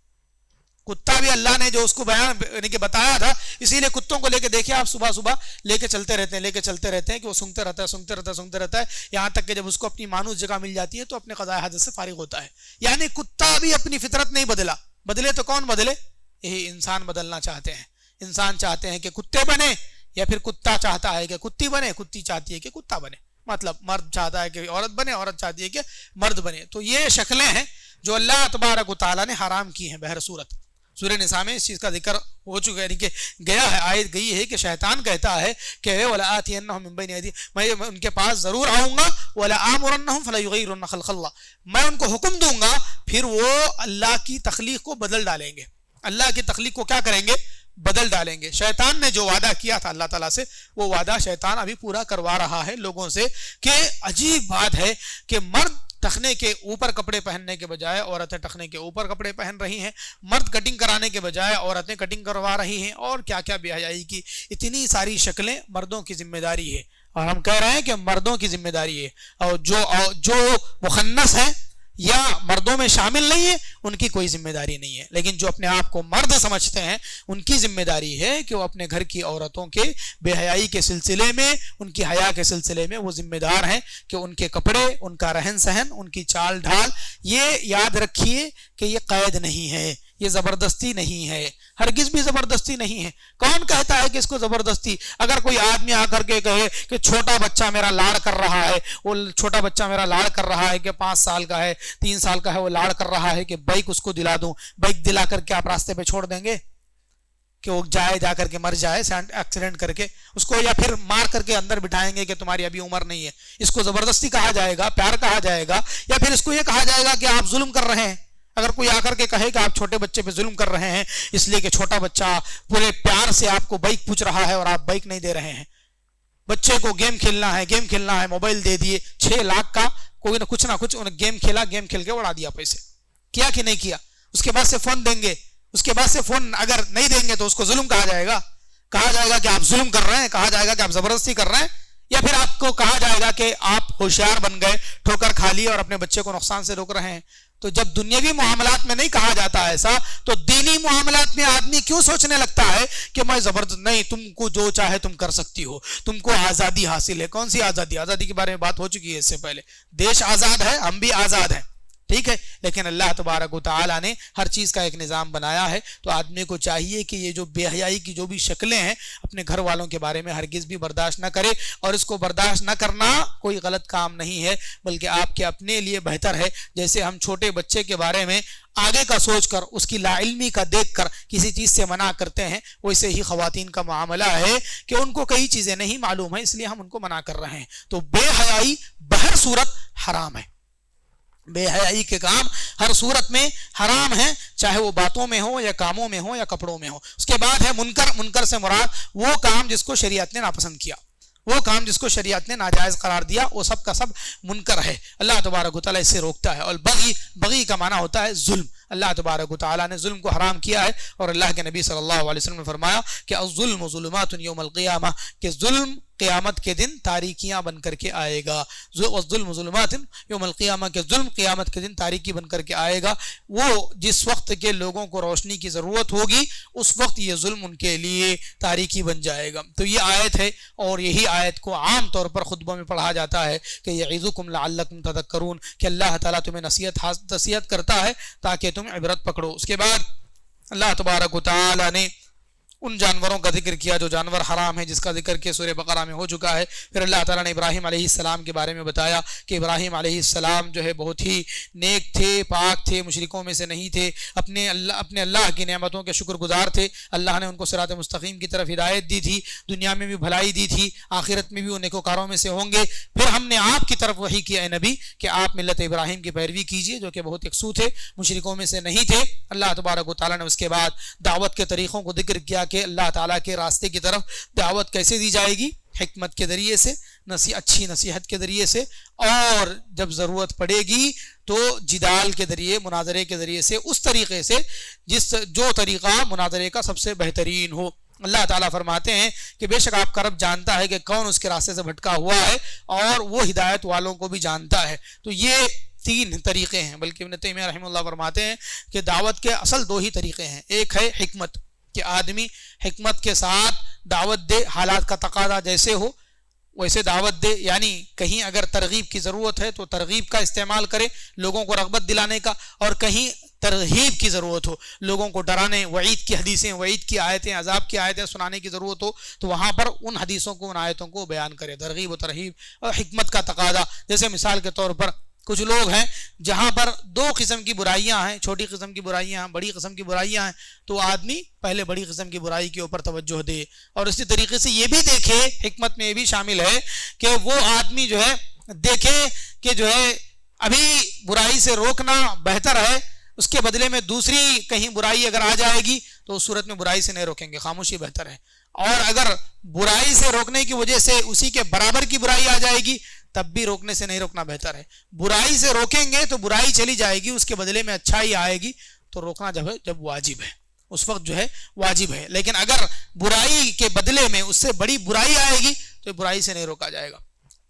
کتا بھی اللہ نے جو اس کو بیان یعنی کہ بتایا تھا، اسی لیے کتوں کو لے کے دیکھیں آپ، صبح صبح لے کے چلتے رہتے ہیں کہ وہ سنگتے رہتا ہے یہاں تک کہ جب اس کو اپنی مانوس جگہ مل جاتی ہے تو اپنے قضاء حاجت سے فارغ ہوتا ہے۔ یعنی کتا بھی اپنی فطرت نہیں بدلا، بدلے تو کون بدلے؟ یہی انسان بدلنا چاہتے ہیں۔ انسان چاہتے ہیں کہ کتے بنے، یا پھر کتا چاہتا ہے کہ کتی بنے، کتی چاہتی ہے کہ کتا بنے، مطلب مرد چاہتا ہے کہ عورت بنے، عورت چاہتی ہے کہ مرد بنے۔ تو یہ شکلیں ہیں جو اللہ تبارک و تعالیٰ نے حرام کی ہیں بہر صورت۔ سورہ نساء میں اس چیز کا ذکر ہو چکا ہے، یعنی کہ گیا ہے، آیت گئی ہے کہ شیطان کہتا ہے کہ وَلَآتِيَنَّهُم مِّن بَيْنِ أَيْدِيهِم، میں ان کے پاس ضرور آؤں گا، وَلَآمُرَنَّهُمْ فَلَيُغَيِّرُنَّ خَلْقَ اللَّهِ، میں ان کو حکم دوں گا، پھر وہ اللہ کی تخلیق کو بدل ڈالیں گے، اللہ کی تخلیق کو کیا کریں گے؟ بدل ڈالیں گے۔ شیطان نے جو وعدہ کیا تھا اللہ تعالیٰ سے، وہ وعدہ شیطان ابھی پورا کروا رہا ہے لوگوں سے، کہ عجیب بات ہے کہ مرد ٹخنے کے اوپر کپڑے پہننے کے بجائے عورتیں ٹخنے کے اوپر کپڑے پہن رہی ہیں، مرد کٹنگ کرانے کے بجائے عورتیں کٹنگ کروا رہی ہیں، اور کیا کیا بے حیائی کی اتنی ساری شکلیں مردوں کی ذمہ داری ہے۔ اور ہم کہہ رہے ہیں کہ مردوں کی ذمہ داری ہے، اور جو مخنث ہیں یا مردوں میں شامل نہیں ہے ان کی کوئی ذمہ داری نہیں ہے، لیکن جو اپنے آپ کو مرد سمجھتے ہیں ان کی ذمہ داری ہے کہ وہ اپنے گھر کی عورتوں کے بے حیائی کے سلسلے میں، ان کی حیا کے سلسلے میں وہ ذمہ دار ہیں کہ ان کے کپڑے، ان کا رہن سہن، ان کی چال ڈھال، یہ یاد رکھیے کہ یہ قید نہیں ہے، یہ زبردستی نہیں ہے، ہرگز بھی زبردستی نہیں ہے۔ کون کہتا ہے کہ اس کو زبردستی؟ اگر کوئی آدمی آ کر کے کہے کہ چھوٹا بچہ میرا لاڑ کر رہا ہے، وہ چھوٹا بچہ میرا لاڑ کر رہا ہے کہ 5 سال کا ہے، 3 سال کا ہے، وہ لاڑ کر رہا ہے کہ بائک اس کو دلا دوں، بائک دلا کر کے آپ راستے پہ چھوڑ دیں گے کہ وہ جا کر کے مر جائے ایکسیڈنٹ کر کے اس کو، یا پھر مار کر کے اندر بٹھائیں گے کہ تمہاری ابھی عمر نہیں ہے؟ اس کو زبردستی کہا جائے گا، پیار کہا جائے گا، یا پھر اس کو یہ کہا جائے گا کہ آپ ظلم کر رہے ہیں؟ اگر کوئی آ کر کے کہے کہ آپ چھوٹے بچے پہ ظلم کر رہے ہیں اس لیے کہ چھوٹا بچہ پورے پیار سے آپ کو بائک پوچھ رہا ہے اور آپ بائک نہیں دے رہے ہیں، بچے کو گیم کھیلنا ہے، موبائل دے دیے 6 لاکھ کا، کوئی نہ کچھ گیم کھیلا، گیم کھیل کے اڑا دیا پیسے، کیا کہ نہیں کیا؟ اس کے بعد سے فون دیں گے، اس کے بعد سے فون اگر نہیں دیں گے تو اس کو ظلم کہا جائے گا کہ آپ ظلم کر رہے ہیں، کہا جائے گا کہ آپ زبردستی کر رہے ہیں، یا پھر آپ کو کہا جائے گا کہ آپ ہوشیار بن گئے، ٹھوکر کھا لی اور اپنے بچے کو نقصان سے روک رہے ہیں۔ تو جب دنیاوی معاملات میں نہیں کہا جاتا ایسا، تو دینی معاملات میں آدمی کیوں سوچنے لگتا ہے کہ میں زبردست نہیں، تم کو جو چاہے تم کر سکتی ہو، تم کو آزادی حاصل ہے۔ کون سی آزادی؟ آزادی کے بارے میں بات ہو چکی ہے اس سے پہلے، دیش آزاد ہے، ہم بھی آزاد ہیں، ٹھیک ہے، لیکن اللہ تبارک و تعالیٰ نے ہر چیز کا ایک نظام بنایا ہے۔ تو آدمی کو چاہیے کہ یہ جو بے حیائی کی جو بھی شکلیں ہیں اپنے گھر والوں کے بارے میں ہرگز بھی برداشت نہ کرے، اور اس کو برداشت نہ کرنا کوئی غلط کام نہیں ہے، بلکہ آپ کے اپنے لیے بہتر ہے۔ جیسے ہم چھوٹے بچے کے بارے میں آگے کا سوچ کر، اس کی لا علمی کا دیکھ کر کسی چیز سے منع کرتے ہیں، ویسے ہی خواتین کا معاملہ ہے کہ ان کو کئی چیزیں نہیں معلوم ہیں، اس لیے ہم ان کو منع کر رہے ہیں۔ تو بے حیائی بہر صورت حرام ہے، بے حیائی کے کام ہر صورت میں حرام ہیں، چاہے وہ باتوں میں ہو یا کاموں میں ہو یا کپڑوں میں ہو۔ اس کے بعد ہے منکر سے مراد وہ کام جس کو شریعت نے ناپسند کیا، وہ کام جس کو شریعت نے ناجائز قرار دیا، وہ سب کا سب منکر ہے، اللہ تبارک و تعالیٰ اس سے روکتا ہے۔ اور بغی کا معنی ہوتا ہے ظلم، اللہ تبارک و تعالیٰ نے ظلم کو حرام کیا ہے، اور اللہ کے نبی صلی اللہ علیہ وسلم نے فرمایا کہ الظلم ظلمات یوم القیامہ، کہ ظلم قیامت کے دن تاریکیاں بن کر کے آئے گا، الظلم ظلمات یوم القیامہ، کہ ظلم قیامت کے دن تاریکی بن کر کے آئے گا۔ وہ جس وقت کے لوگوں کو روشنی کی ضرورت ہوگی اس وقت یہ ظلم ان کے لیے تاریکی بن جائے گا۔ تو یہ آیت ہے، اور یہی آیت کو عام طور پر خطبوں میں پڑھا جاتا ہے کہ یعظکم لعلکم تذکرون، کہ اللہ تعالیٰ تمہیں نصیحت کرتا ہے تاکہ تم عبرت پکڑو۔ اس کے بعد اللہ تبارک و تعالیٰ نے ان جانوروں کا ذکر کیا جو جانور حرام ہیں، جس کا ذکر کہ سورہ بقرہ میں ہو چکا ہے۔ پھر اللہ تعالیٰ نے ابراہیم علیہ السلام کے بارے میں بتایا کہ ابراہیم علیہ السلام جو ہے بہت ہی نیک تھے، پاک تھے، مشرکوں میں سے نہیں تھے، اپنے اللہ کی نعمتوں کے شکر گزار تھے۔ اللہ نے ان کو صراط مستقیم کی طرف ہدایت دی تھی، دنیا میں بھی بھلائی دی تھی، آخرت میں بھی وہ نیکوکاروں میں سے ہوں گے۔ پھر ہم نے آپ کی طرف وحی کیا اے نبی کہ آپ ملت ابراہیم کی پیروی کیجئے، جو کہ بہت یکسو تھے، مشرکوں میں سے نہیں تھے۔ اللہ تبارک و تعالیٰ نے اس کے بعد دعوت کے طریقوں کو ذکر کیا کہ اللہ تعالیٰ کے راستے کی طرف دعوت کیسے دی جائے گی، حکمت کے ذریعے سے، اچھی نصیحت کے ذریعے سے، اور جب ضرورت پڑے گی تو جدال کے ذریعے، مناظرے کے ذریعے سے، اس طریقے سے جو طریقہ مناظرے کا سب سے بہترین ہو۔ اللہ تعالیٰ فرماتے ہیں کہ بے شک آپ کا رب جانتا ہے کہ کون اس کے راستے سے بھٹکا ہوا ہے اور وہ ہدایت والوں کو بھی جانتا ہے. تو یہ 3 طریقے ہیں. بلکہ ابن تیمیہ رحمہ اللہ فرماتے ہیں کہ دعوت کے اصل 2 ہی طریقے ہیں. ایک ہے حکمت، کہ آدمی حکمت کے ساتھ دعوت دے، حالات کا تقاضا جیسے ہو ویسے دعوت دے. یعنی کہیں اگر ترغیب کی ضرورت ہے تو ترغیب کا استعمال کرے لوگوں کو رغبت دلانے کا، اور کہیں ترغیب کی ضرورت ہو لوگوں کو ڈرانے، وعید کی حدیثیں، وعید کی آیتیں، عذاب کی آیتیں سنانے کی ضرورت ہو تو وہاں پر ان حدیثوں کو، ان آیتوں کو بیان کرے. ترغیب و ترہیب اور حکمت کا تقاضا. جیسے مثال کے طور پر کچھ لوگ ہیں جہاں پر 2 قسم کی برائیاں ہیں، چھوٹی قسم کی برائیاں ہیں، بڑی قسم کی برائیاں ہیں، تو آدمی پہلے بڑی قسم کی برائی کے اوپر توجہ دے. اور اسی طریقے سے یہ بھی دیکھے، حکمت میں یہ بھی شامل ہے کہ وہ آدمی جو ہے دیکھے کہ جو ہے ابھی برائی سے روکنا بہتر ہے، اس کے بدلے میں دوسری کہیں برائی اگر آ جائے گی تو اس صورت میں برائی سے نہیں روکیں گے، خاموشی بہتر ہے. اور اگر برائی سے روکنے کی وجہ سے اسی کے برابر کی برائی آ جائے گی تب بھی روکنے سے نہیں روکنا بہتر ہے. برائی سے روکیں گے تو برائی چلی جائے گی، اس کے بدلے میں اچھائی آئے گی، تو روکنا جب واجب ہے اس وقت جو ہے واجب ہے. لیکن اگر برائی کے بدلے میں اس سے بڑی برائی آئے گی تو برائی سے نہیں روکا جائے گا،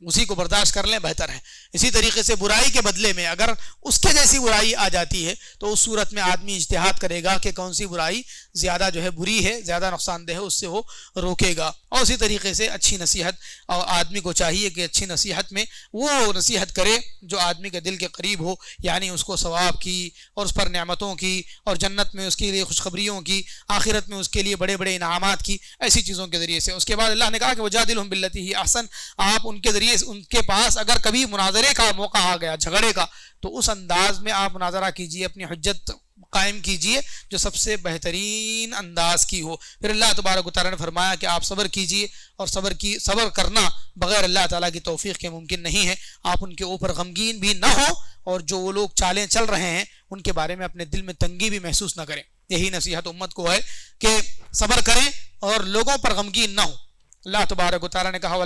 اسی کو برداشت کر لیں بہتر ہے. اسی طریقے سے برائی کے بدلے میں اگر اس کے جیسی برائی آ جاتی ہے تو اس صورت میں آدمی اجتہاد کرے گا کہ کون سی برائی زیادہ جو ہے بری ہے، زیادہ نقصان دہ ہے، اس سے وہ روکے گا. اور اسی طریقے سے اچھی نصیحت، اور آدمی کو چاہیے کہ اچھی نصیحت میں وہ نصیحت کرے جو آدمی کے دل کے قریب ہو، یعنی اس کو ثواب کی اور اس پر نعمتوں کی اور جنت میں اس کے لیے خوشخبریوں کی، آخرت میں اس کے لیے بڑے بڑے انعامات کی، ایسی چیزوں کے ذریعے سے. اس کے بعد اللہ نے کہا کہ وجادلہم باللتی ہی احسن، آپ ان کے ذریعے ان کے پاس اگر کبھی مناظرے کا موقع آ گیا، جھگڑے کا، تو اس انداز میں آپ مناظرہ کیجئے، اپنی حجت قائم کیجئے جو سب سے بہترین انداز کی ہو. پھر اللہ تبارک و تعالیٰ نے فرمایا کہ آپ صبر کیجئے، اور صبر کرنا بغیر اللہ تعالیٰ کی توفیق کے ممکن نہیں ہے. آپ ان کے اوپر غمگین بھی نہ ہو، اور جو وہ لوگ چالیں چل رہے ہیں ان کے بارے میں اپنے دل میں تنگی بھی محسوس نہ کریں. یہی نصیحت امت کو ہے کہ صبر کریں اور لوگوں پر غمگین نہ ہو. اللہ تبارک و تعالیٰ نے کہا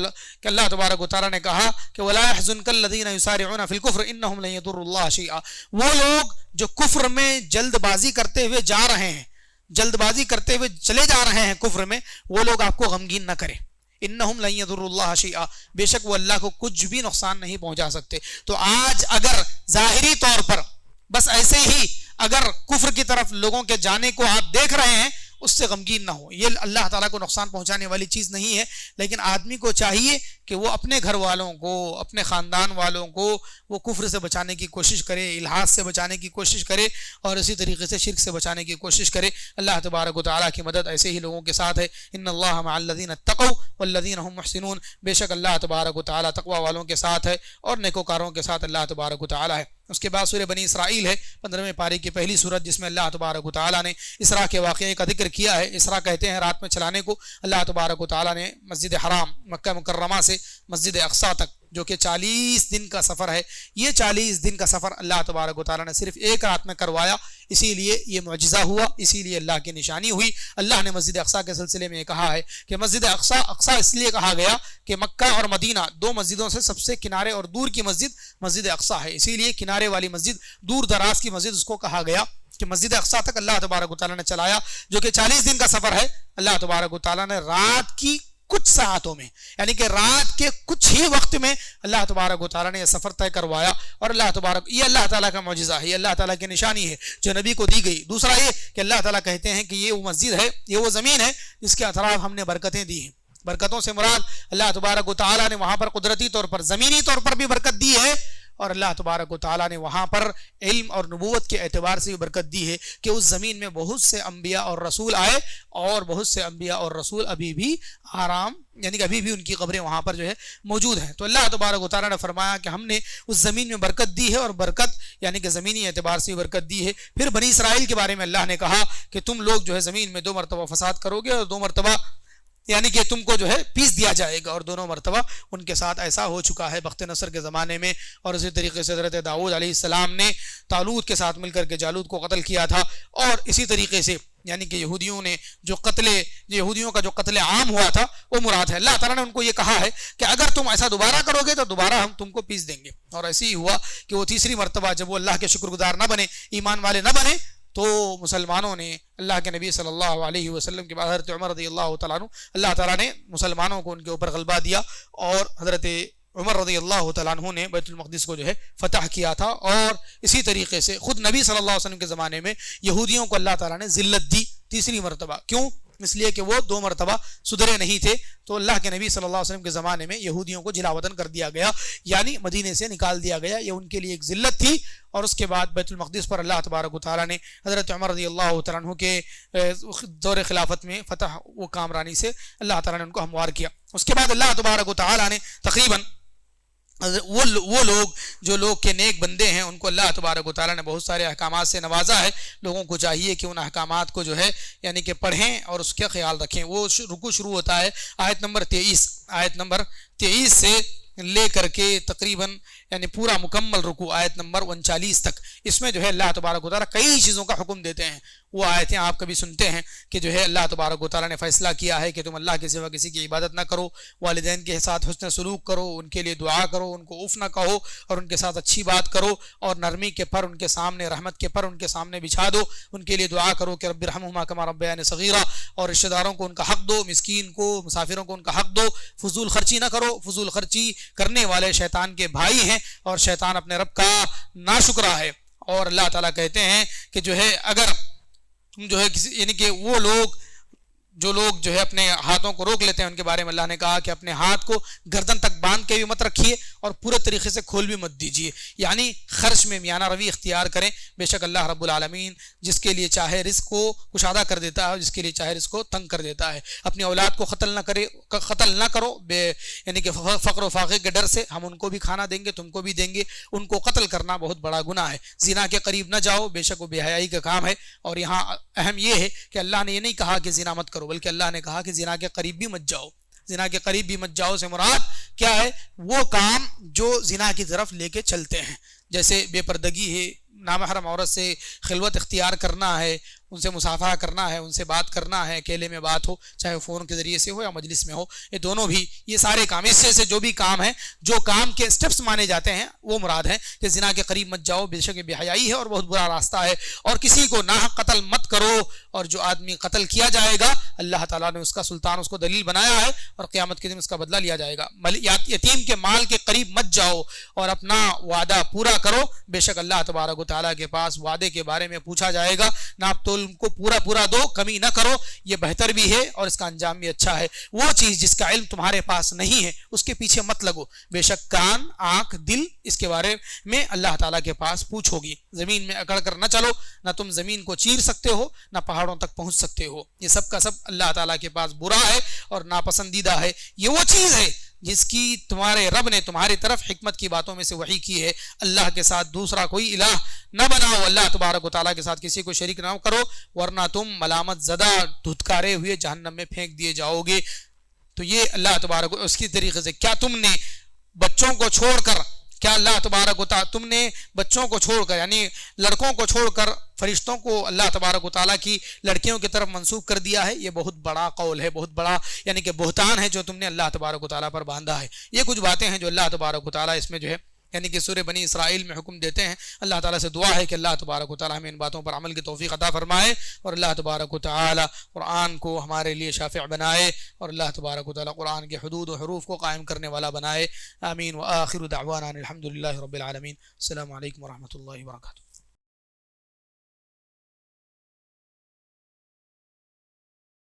کہ وَلَا يَحْزُنْكَ الَّذِينَ يُسَارِعُونَ فِي الْكُفْرِ إِنَّهُمْ لَن يَضُرُّوا اللَّهَ شَيْئًا. وہ لوگ جو کفر میں جلد بازی کرتے ہوئے جا رہے ہیں، جلد بازی کرتے ہوئے چلے جا رہے ہیں کفر میں، وہ لوگ آپ کو غمگین نہ کریں. إِنَّهُمْ لَن يَضُرُّوا اللَّهَ شَيْئًا، بے شک وہ اللہ کو کچھ بھی نقصان نہیں پہنچا سکتے. تو آج اگر ظاہری طور پر بس ایسے ہی اگر کفر کی طرف لوگوں کے جانے کو آپ دیکھ رہے ہیں، اس سے غمگین نہ ہو. یہ اللہ تعالیٰ کو نقصان پہنچانے والی چیز نہیں ہے. لیکن آدمی کو چاہیے کہ وہ اپنے گھر والوں کو، اپنے خاندان والوں کو وہ کفر سے بچانے کی کوشش کرے، الحاد سے بچانے کی کوشش کرے، اور اسی طریقے سے شرک سے بچانے کی کوشش کرے. اللہ تبارک و تعالیٰ کی مدد ایسے ہی لوگوں کے ساتھ ہے. ان اللہ مع الذین اتقوا والذین هم محسنون. بے شک اللہ تبارک و تعالیٰ تقوی والوں کے ساتھ ہے اور نیکوکاروں کے ساتھ اللہ تبارک و تعالیٰ ہے. اس کے بعد سورہ بنی اسرائیل ہے، 15ویں پارے کی پہلی سورت، جس میں اللہ تبارک و تعالیٰ نے اسراء کے واقعے کا ذکر کیا ہے. اسراء کہتے ہیں رات میں چلانے کو. اللہ تبارک و تعالیٰ نے مسجد حرام مکہ مکرمہ سے مسجد اقصیٰ تک، جو کہ 40 دن کا سفر ہے، یہ 40 دن کا سفر اللہ تبارک و تعالیٰ نے صرف ایک رات میں کروایا. اسی لیے یہ معجزہ ہوا، اسی لیے اللہ کی نشانی ہوئی. اللہ نے مسجد اقصیٰ کے سلسلے میں یہ کہا ہے کہ مسجد اقصیٰ اس لیے کہا گیا کہ مکہ اور مدینہ 2 مسجدوں سے سب سے کنارے اور دور کی مسجد اقصیٰ ہے. اسی لیے کنارے والی مسجد، دور دراز کی مسجد، اس کو کہا گیا کہ مسجد اقصیٰ تک اللہ تبارک و تعالیٰ نے چلایا، جو کہ 40 دن کا سفر ہے. اللہ تبارک و تعالیٰ نے رات کی کچھ ساعتوں میں، یعنی کہ رات کے کچھ ہی وقت میں اللہ تبارک و تعالیٰ نے یہ سفر طے کروایا. اور اللہ تبارک، یہ اللہ تعالیٰ کا معجزہ ہے، یہ اللہ تعالیٰ کی نشانی ہے جو نبی کو دی گئی. دوسرا یہ کہ اللہ تعالیٰ کہتے ہیں کہ یہ وہ مسجد ہے، یہ وہ زمین ہے جس کے اطراف ہم نے برکتیں دی ہیں. برکتوں سے مراد اللہ تبارک و تعالیٰ نے وہاں پر قدرتی طور پر، زمینی طور پر بھی برکت دی ہے، اور اللہ تبارک و تعالیٰ نے وہاں پر علم اور نبوت کے اعتبار سے بھی برکت دی ہے کہ اس زمین میں بہت سے انبیاء اور رسول آئے، اور بہت سے انبیاء اور رسول ابھی بھی آرام، یعنی کہ ابھی بھی ان کی قبریں وہاں پر جو ہے موجود ہیں. تو اللہ تبارک و تعالیٰ نے فرمایا کہ ہم نے اس زمین میں برکت دی ہے، اور برکت یعنی کہ زمینی اعتبار سے برکت دی ہے. پھر بنی اسرائیل کے بارے میں اللہ نے کہا کہ تم لوگ جو ہے زمین میں 2 مرتبہ فساد کرو گے، اور 2 مرتبہ یعنی کہ تم کو جو ہے پیس دیا جائے گا. اور دونوں مرتبہ ان کے ساتھ ایسا ہو چکا ہے بخت نصر کے زمانے میں. اور اسی طریقے سے حضرت داؤد علیہ السلام نے طالوت کے ساتھ مل کر کے جالوت کو قتل کیا تھا. اور اسی طریقے سے یعنی کہ یہودیوں کا جو قتل عام ہوا تھا وہ مراد ہے. اللہ تعالیٰ نے ان کو یہ کہا ہے کہ اگر تم ایسا دوبارہ کرو گے تو دوبارہ ہم تم کو پیس دیں گے. اور ایسے ہی ہوا کہ وہ تیسری مرتبہ جب وہ اللہ کے شکر گزار نہ بنے، ایمان والے نہ بنے، تو مسلمانوں نے اللہ کے نبی صلی اللہ علیہ وسلم کے بعد حضرت عمر رضی اللہ تعالیٰ عنہ اللہ تعالیٰ نے مسلمانوں کو ان کے اوپر غلبہ دیا اور حضرت عمر رضی اللہ تعالیٰ عنہ نے بیت المقدس کو جو ہے فتح کیا تھا. اور اسی طریقے سے خود نبی صلی اللہ علیہ وسلم کے زمانے میں یہودیوں کو اللہ تعالیٰ نے ذلت دی تیسری مرتبہ. کیوں؟ اس لیے کہ وہ 2 مرتبہ سدھرے نہیں تھے. تو اللہ کے نبی صلی اللہ علیہ وسلم کے زمانے میں یہودیوں کو جلا وطن کر دیا گیا, یعنی مدینے سے نکال دیا گیا. یہ ان کے لیے ایک ذلت تھی. اور اس کے بعد بیت المقدس پر اللہ تبارک و تعالیٰ نے حضرت عمر رضی اللہ تعالیٰ عنہ کے دور خلافت میں فتح و کامرانی سے اللہ تعالیٰ نے ان کو ہموار کیا. اس کے بعد اللہ تبارک و تعالیٰ نے تقریباً وہ لوگ جو لوگ کے نیک بندے ہیں ان کو اللہ تبارک و تعالیٰ نے بہت سارے احکامات سے نوازا ہے. لوگوں کو چاہیے کہ ان احکامات کو جو ہے یعنی کہ پڑھیں اور اس کا خیال رکھیں. وہ رکوع شروع ہوتا ہے آیت نمبر 23 سے لے کر کے تقریباً یعنی پورا مکمل رکوع آیت نمبر 39 تک. اس میں جو ہے اللہ تبارک و تعالیٰ کئی چیزوں کا حکم دیتے ہیں. وہ آیتیں آپ کبھی سنتے ہیں کہ جو ہے اللہ تبارک و تعالیٰ نے فیصلہ کیا ہے کہ تم اللہ کے سوا کسی کی عبادت نہ کرو, والدین کے ساتھ حسن سلوک کرو, ان کے لیے دعا کرو, ان کو اف نہ کہو اور ان کے ساتھ اچھی بات کرو, اور نرمی کے پر ان کے سامنے, رحمت کے پر ان کے سامنے بچھا دو, ان کے لیے دعا کرو کہ رب ارحمہما کما ربیانی صغیرا, اور رشتہ داروں کو ان کا حق دو, مسکین کو, مسافروں کو ان کا حق دو, فضول خرچی نہ کرو. فضول خرچی کرنے والے شیطان کے بھائی ہیں اور شیطان اپنے رب کا ناشکرا ہے. اور اللہ تعالیٰ کہتے ہیں کہ جو ہے اگر جو ہے یعنی کہ وہ لوگ جو ہے اپنے ہاتھوں کو روک لیتے ہیں ان کے بارے میں اللہ نے کہا کہ اپنے ہاتھ کو گردن تک باندھ کے بھی مت رکھیے اور پورے طریقے سے کھول بھی مت دیجیے, یعنی خرچ میں میانہ روی اختیار کریں. بے شک اللہ رب العالمین جس کے لیے چاہے رزق کو کشادہ کر دیتا ہے اور جس کے لیے چاہے رزق کو تنگ کر دیتا ہے. اپنی اولاد کو قتل نہ کرو یعنی کہ فقر و فاقے کے ڈر سے. ہم ان کو بھی کھانا دیں گے, تم کو بھی دیں گے. ان کو قتل کرنا بہت بڑا گناہ ہے. زنا کے قریب نہ جاؤ, بے شک وہ بے حیائی کا کام ہے. اور یہاں اہم یہ ہے کہ اللہ نے یہ نہیں کہا کہ زنا مت کرو, بلکہ اللہ نے کہا کہ زنا کے قریب بھی مت جاؤ. زنا کے قریب بھی مت جاؤ سے مراد کیا ہے؟ وہ کام جو زنا کی طرف لے کے چلتے ہیں, جیسے بے پردگی ہے, نامحرم عورت سے خلوت اختیار کرنا ہے, ان سے مصافحہ کرنا ہے, ان سے بات کرنا ہے, اکیلے میں بات ہو, چاہے فون کے ذریعے سے ہو یا مجلس میں ہو. یہ دونوں بھی, یہ سارے کام اس سے جو بھی کام ہیں, جو کام کے سٹیپس مانے جاتے ہیں وہ مراد ہیں کہ زنا کے قریب مت جاؤ, بے شک بے حیائی ہے اور بہت برا راستہ ہے. اور کسی کو ناحق قتل مت کرو, اور جو آدمی قتل کیا جائے گا اللہ تعالیٰ نے اس کا سلطان, اس کو دلیل بنایا ہے اور قیامت کے دن اس کا بدلہ لیا جائے گا. یتیم کے مال کے قریب مت جاؤ اور اپنا وعدہ پورا کرو, بے شک اللہ تبارک و تعالیٰ کے پاس وعدے کے بارے میں پوچھا جائے گا. ناپ تول کو پورا دو, کمی نہ کرو, یہ بہتر بھی ہے اور اس کا انجام بھی اچھا ہے. وہ چیز جس کا علم تمہارے پاس نہیں ہے اس کے پیچھے مت لگو, بے شک کان, آنکھ, دل اس کے بارے میں اللہ تعالیٰ کے پاس پوچھو گی. زمین میں اکڑ کر نہ چلو, نہ تم زمین کو چیر سکتے ہو نہ پہاڑوں تک پہنچ سکتے ہو. یہ سب کا سب اللہ تعالیٰ کے پاس برا ہے اور ناپسندیدہ ہے. یہ وہ چیز ہے جس کی تمہارے رب نے تمہاری طرف حکمت کی باتوں میں سے وحی کی ہے. اللہ کے ساتھ دوسرا کوئی الہ نہ بناؤ, اللہ تبارک و تعالیٰ کے ساتھ کسی کو شریک نہ کرو, ورنہ تم ملامت زدہ دھتکارے ہوئے جہنم میں پھینک دیے جاؤ گے. تو یہ اللہ تبارک اس کی طریقے سے کیا تم نے بچوں کو چھوڑ کر, کیا اللہ تبارک و تعالیٰ تم نے بچوں کو چھوڑ کر یعنی لڑکوں کو چھوڑ کر فرشتوں کو اللہ تبارک و تعالیٰ کی لڑکیوں کی طرف منسوب کر دیا ہے؟ یہ بہت بڑا قول ہے, بہت بڑا یعنی کہ بہتان ہے جو تم نے اللہ تبارک و تعالیٰ پر باندھا ہے. یہ کچھ باتیں ہیں جو اللہ تبارک و تعالیٰ اس میں جو ہے یعنی کہ سورہ بنی اسرائیل میں حکم دیتے ہیں. اللہ تعالیٰ سے دعا ہے کہ اللہ تبارک و تعالیٰ ہمیں ان باتوں پر عمل کی توفیق عطا فرمائے, اور اللہ تبارک و تعالیٰ قرآن کو ہمارے لیے شافع بنائے, اور اللہ تبارک و تعالیٰ قرآن کے حدود و حروف کو قائم کرنے والا بنائے. آمین. وآخر دعوانا الحمد للہ رب العالمین. السلام علیکم ورحمۃ اللہ وبرکاتہ.